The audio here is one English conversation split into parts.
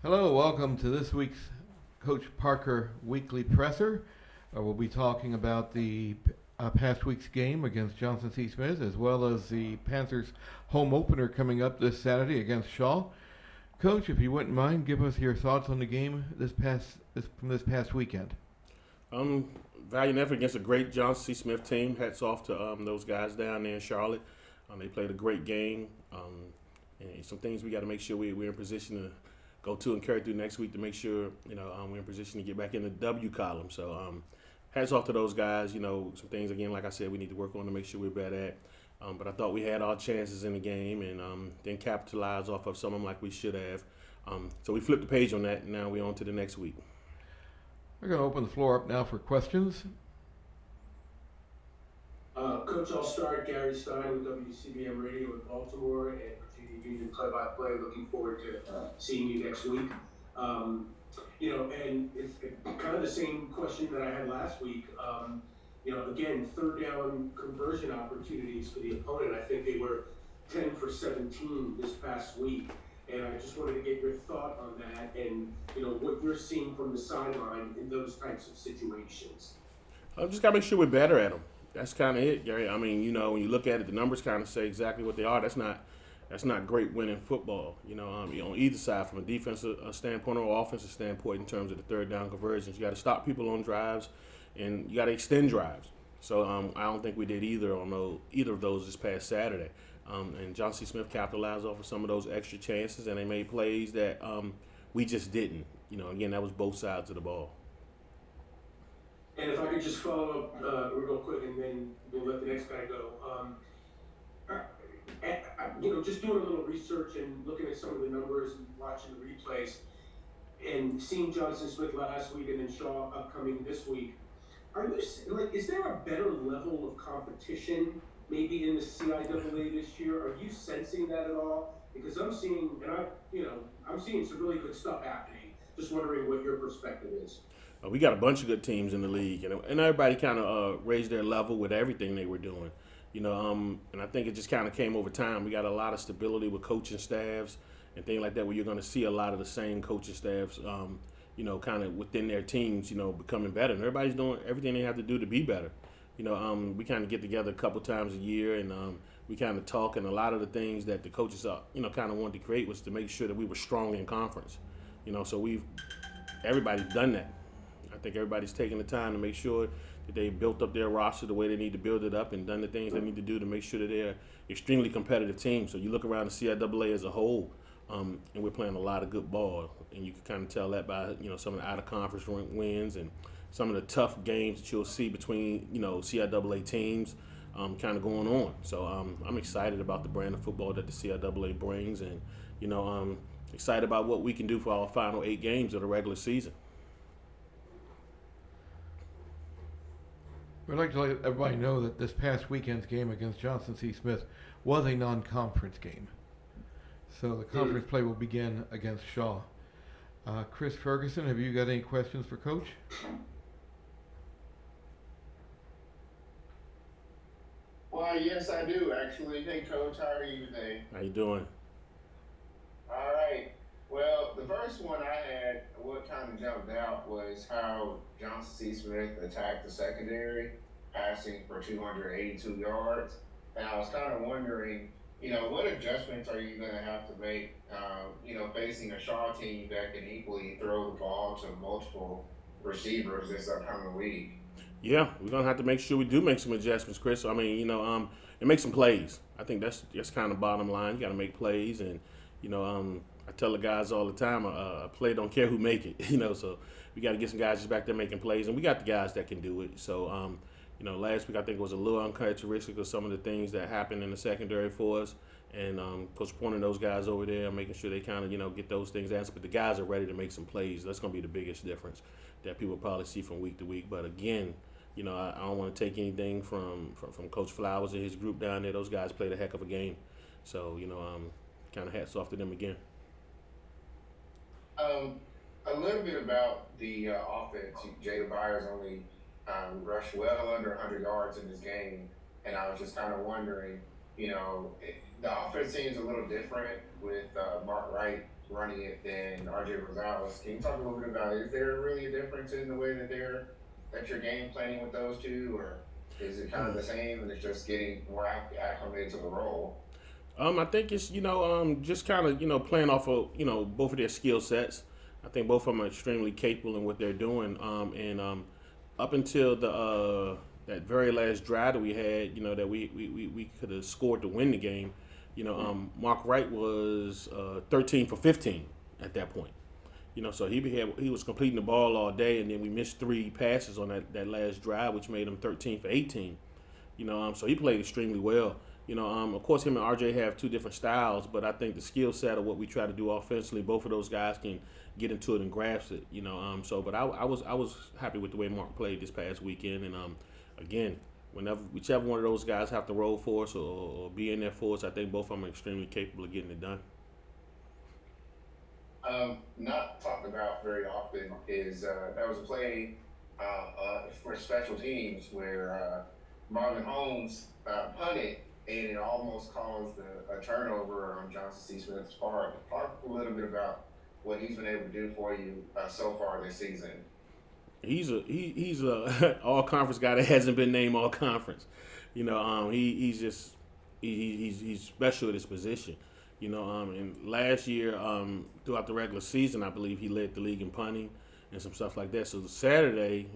Hello, welcome to this week's Coach Parker Weekly Presser. We'll be talking about the past week's game against Johnson C. Smith, as well as the Panthers' home opener coming up this Saturday against Shaw. Coach, if you wouldn't mind, give us your thoughts on the game from this past weekend. Valiant effort against a great Johnson C. Smith team. Hats off to those guys down there in Charlotte. They played a great game. And some things we got to make sure we're in position to go to and carry through next week to make sure we're in position to get back in the W column. So hats off to those guys. Some things again, like I said, we need to work on to make sure we're better at. But I thought we had our chances in the game and didn't capitalize off of some of them like we should have. So we flipped the page on that, and now we're on to the next week. We're going to open the floor up now for questions. Coach, I'll start. Gary Stein with WCBM Radio in Baltimore and Virginia Union play-by-play. Looking forward to seeing you next week. And it's kind of the same question that I had last week. Again, third down conversion opportunities for the opponent. I think they were 10 for 17 this past week. And I just wanted to get your thought on that and, what you're seeing from the sideline in those types of situations. I just got to make sure we're better at them. That's kind of it, Gary. I mean, when you look at it, the numbers kind of say exactly what they are. That's not great winning football. On either side, from a defensive standpoint or offensive standpoint, in terms of the third down conversions, you got to stop people on drives, and you got to extend drives. So I don't think we did either of those this past Saturday. And Johnson C. Smith capitalized off of some of those extra chances, and they made plays that we just didn't. Again, that was both sides of the ball. And if I could just follow up real quick, and then we'll let the next guy go. Just doing a little research and looking at some of the numbers and watching the replays, and seeing Johnson Smith last week and then Shaw upcoming this week. Is there a better level of competition maybe in the CIAA this year? Are you sensing that at all? Because I'm seeing, I'm seeing some really good stuff happening. Just wondering what your perspective is. We got a bunch of good teams in the league, and everybody kind of raised their level with everything they were doing. And I think it just kind of came over time. We got a lot of stability with coaching staffs and things like that, where you're going to see a lot of the same coaching staffs, kind of within their teams, becoming better. And everybody's doing everything they have to do to be better. We kind of get together a couple times a year, and we kind of talk. And a lot of the things that the coaches, kind of wanted to create was to make sure that we were strong in conference. So everybody's done that. I think everybody's taking the time to make sure that they built up their roster the way they need to build it up and done the things they need to do to make sure that they're extremely competitive team. So you look around the CIAA as a whole, and we're playing a lot of good ball. And you can kind of tell that by, some of the out-of-conference wins and some of the tough games that you'll see between, CIAA teams kind of going on. So I'm excited about the brand of football that the CIAA brings, and, I'm excited about what we can do for our final 8 games of the regular season. We'd like to let everybody know that this past weekend's game against Johnson C. Smith was a non-conference game. So the conference play will begin against Shaw. Chris Ferguson, have you got any questions for Coach? Well, yes, I do, actually. Hey, Coach, how are you today? How you doing? All right. Well, the first one I had, what kind of jumped out was how Johnson C. Smith attacked the secondary, passing for 282 yards. And I was kind of wondering, what adjustments are you going to have to make, facing a Shaw team that can equally throw the ball to multiple receivers this upcoming week? Yeah, we're going to have to make sure we do make some adjustments, Chris. I mean, and make some plays. I think that's kind of bottom line. You got to make plays, and, I tell the guys all the time, a play don't care who make it, so we got to get some guys just back there making plays, and we got the guys that can do it. So, last week I think was a little uncharacteristic of some of the things that happened in the secondary for us, and Coach pointing those guys over there, making sure they kind of, get those things answered. But the guys are ready to make some plays. That's going to be the biggest difference that people probably see from week to week. But again, I don't want to take anything from Coach Flowers and his group down there. Those guys played a heck of a game. So, kind of hats off to them again. A little bit about the offense. Jada Byers only rushed well under 100 yards in this game, and I was just kind of wondering, The offense seems a little different with Mark Wright running it than RJ Rosales. Can you talk a little bit about, is there really a difference in the way that you're game planning with those two, or is it kind of the same and it's just getting more acclimated to the role? I think it's just kind of playing off of both of their skill sets. I think both of them are extremely capable in what they're doing. And up until the that very last drive that we had, that we could have scored to win the game. Mark Wright was 13 for 15 at that point. So he was completing the ball all day, and then we missed 3 passes on that last drive, which made him 13 for 18. So he played extremely well. Of course, him and RJ have 2 different styles, but I think the skill set of what we try to do offensively, both of those guys can get into it and grasp it. But I was happy with the way Mark played this past weekend, and again, whichever one of those guys have to roll for us or be in there for us, I think both of them are extremely capable of getting it done. Not talked about very often is there was a play for special teams where Marvin Holmes punted and it almost caused a turnover on Johnson C. Smith's part. Talk a little bit about what he's been able to do for you so far this season. He's a all conference guy that hasn't been named all conference. He's special at his position. And last year, throughout the regular season, I believe he led the league in punting and some stuff like that. So Saturday,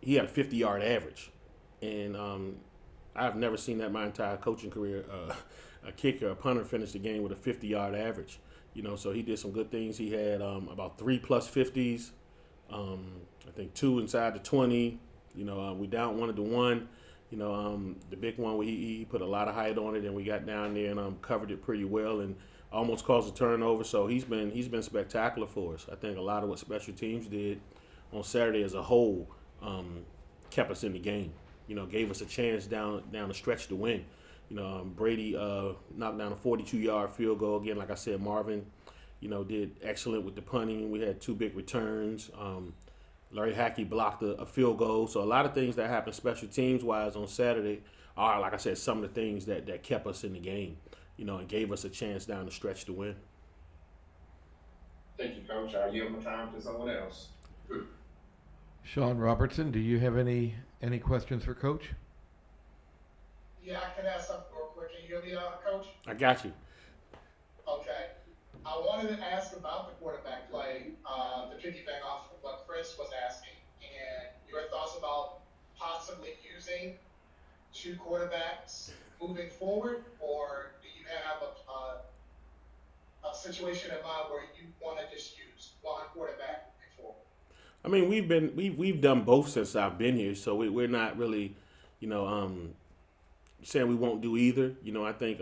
he had a 50-yard average, and I've never seen that my entire coaching career. A kicker, a punter, finish the game with a 50-yard average. So he did some good things. He had about 3+ 50s. I think 2 inside the 20. We down 1-1. The big one where he put a lot of height on it, and we got down there and covered it pretty well and almost caused a turnover. So he's been spectacular for us. I think a lot of what special teams did on Saturday as a whole kept us in the game. Gave us a chance down the stretch to win. Brady knocked down a 42-yard field goal. Again, like I said, Marvin, did excellent with the punting. We had 2 big returns. Larry Hackey blocked a field goal. So a lot of things that happened special teams-wise on Saturday are, like I said, some of the things that kept us in the game, and gave us a chance down the stretch to win. Thank you, Coach. I'll yield my time to someone else. Sean Robertson, do you have any questions for Coach? Yeah, I can ask something real quick. Can you hear me, Coach? I got you. Okay. I wanted to ask about the quarterback play, to piggyback off of what Chris was asking, and your thoughts about possibly using 2 quarterbacks moving forward, or do you have a situation in mind where you want to just use 1 quarterback moving forward? I mean, we've done both since I've been here, so we're not really, saying we won't do either. I think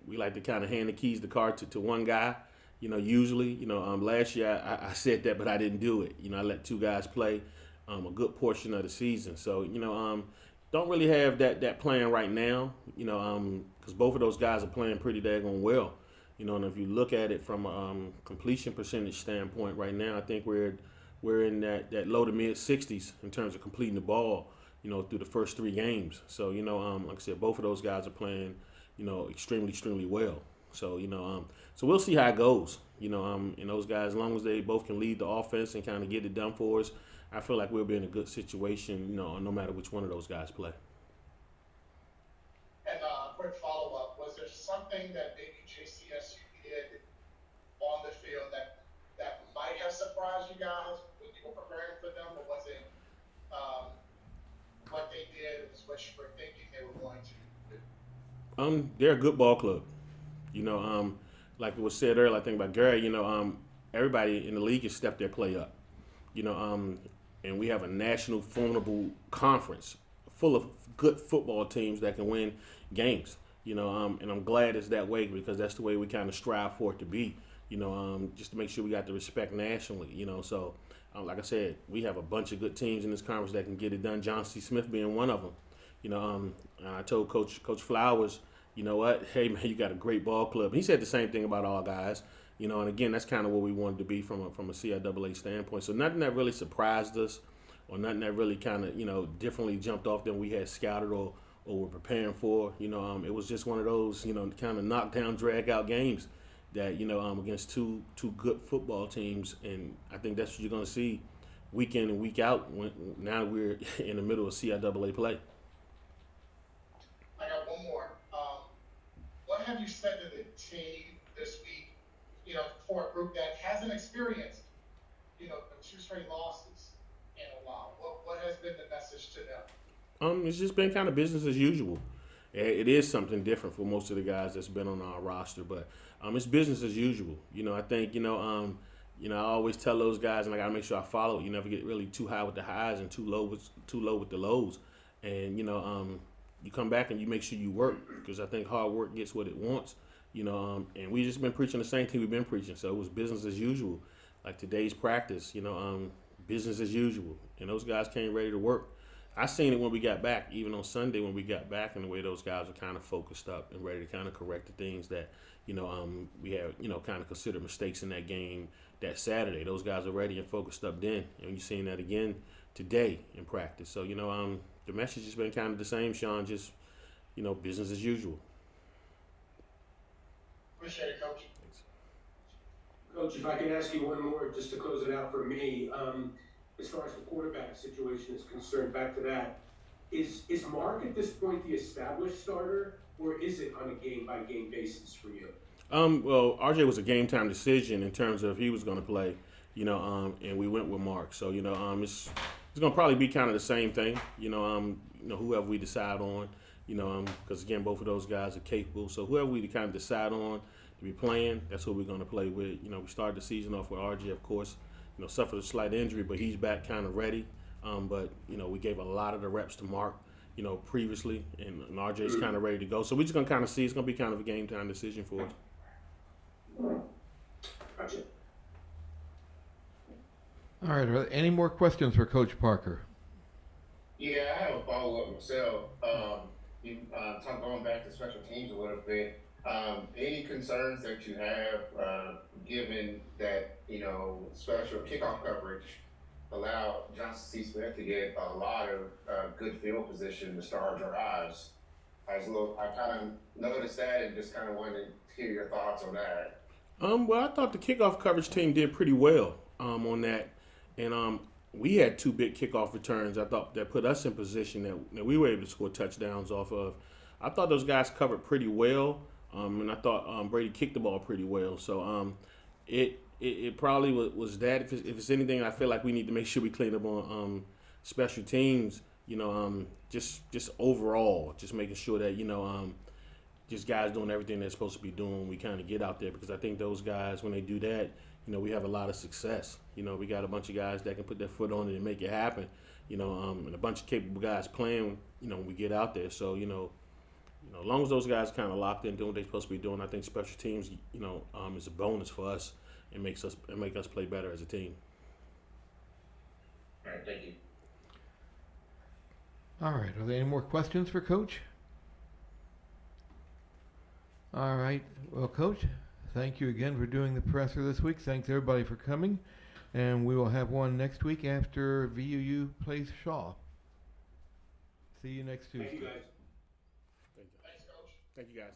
we like to kind of hand the keys, the car to one guy. Usually, last year I said that, but I didn't do it. I let 2 guys play a good portion of the season. So, don't really have that plan right now, because both of those guys are playing pretty daggone well. And if you look at it from a completion percentage standpoint right now, I think we're in that low to mid 60s in terms of completing the ball, through the first 3 games. So, like I said, both of those guys are playing, extremely well. So, so we'll see how it goes. And those guys, as long as they both can lead the offense and kind of get it done for us, I feel like we'll be in a good situation, no matter which one of those guys play. And quick follow-up, was there something that maybe JCSU did on the field that might have surprised you guys when you were preparing for them, or was it what they did is what you were thinking they were going to do? They're a good ball club. Like it was said earlier, I think about Gary, everybody in the league has stepped their play up. And we have a national formidable conference full of good football teams that can win games. And I'm glad it's that way because that's the way we kind of strive for it to be. Just to make sure we got the respect nationally. So like I said, we have a bunch of good teams in this conference that can get it done. Johnson C. Smith being one of them. And I told Coach Flowers, you know what? Hey man, you got a great ball club. He said the same thing about all guys. And again, that's kind of what we wanted to be from a CIAA standpoint. So nothing that really surprised us, or nothing that really kind of differently jumped off than we had scouted or or we're preparing for. It was just one of those, kind of knockdown, drag out games that, against two good football teams. And I think that's what you're going to see week in and week out now we're in the middle of CIAA play. I got one more. What have you said to the team this week, for a group that hasn't experienced, two straight losses in a while? What has been the message to them? It's just been kind of business as usual. It is something different for most of the guys that's been on our roster, but it's business as usual. I think I always tell those guys, and I gotta make sure I follow it. You never get really too high with the highs and too low with the lows. And you come back and you make sure you work, because I think hard work gets what it wants. And we just been preaching the same thing we've been preaching. So it was business as usual. Like today's practice, business as usual. And those guys came ready to work. I seen it when we got back, even on Sunday when we got back, and the way those guys were kind of focused up and ready to kind of correct the things that, we had, kind of considered mistakes in that game that Saturday. Those guys are ready and focused up then. And you're seeing that again today in practice. So, the message has been kind of the same, Sean, just, business as usual. Appreciate it, Coach. Coach, if I can ask you one more just to close it out for me. As far as the quarterback situation is concerned, back to that, is Mark at this point the established starter, or is it on a game-by-game basis for you? Well, RJ was a game-time decision in terms of if he was going to play, and we went with Mark. So, it's going to probably be kind of the same thing, whoever we decide on, because, again, both of those guys are capable. So whoever we kind of decide on to be playing, that's who we're going to play with. We started the season off with RJ, of course, suffered a slight injury, but he's back kind of ready. But we gave a lot of the reps to Mark, previously, and RJ's kind of ready to go. So we're just going to kind of see. It's going to be kind of a game-time decision for us. Gotcha. All right. Are there any more questions for Coach Parker? Yeah, I have a follow-up myself. Going back to special teams a little bit. Any concerns that you have, given that, special kickoff coverage allowed Johnson C. Smith to get a lot of good field position to start drives? I kind of noticed that and just kind of wanted to hear your thoughts on that. Well, I thought the kickoff coverage team did pretty well on that. And we had two big kickoff returns, I thought, that put us in position that we were able to score touchdowns off of. I thought those guys covered pretty well. And I thought Brady kicked the ball pretty well. So it probably was that. If it's anything, I feel like we need to make sure we clean up on special teams. Just overall, just making sure that just guys doing everything they're supposed to be doing. We kind of get out there, because I think those guys, when they do that, we have a lot of success. We got a bunch of guys that can put their foot on it and make it happen. And a bunch of capable guys playing. When we get out there, so as long as those guys kind of locked in doing what they're supposed to be doing, I think special teams, is a bonus for us and make us play better as a team. All right, thank you. All right. Are there any more questions for Coach? All right. Well, Coach, thank you again for doing the presser this week. Thanks, everybody, for coming. And we will have one next week after VUU plays Shaw. See you next Tuesday. Thank you, guys. Thank you. Thanks, Coach. Thank you, guys.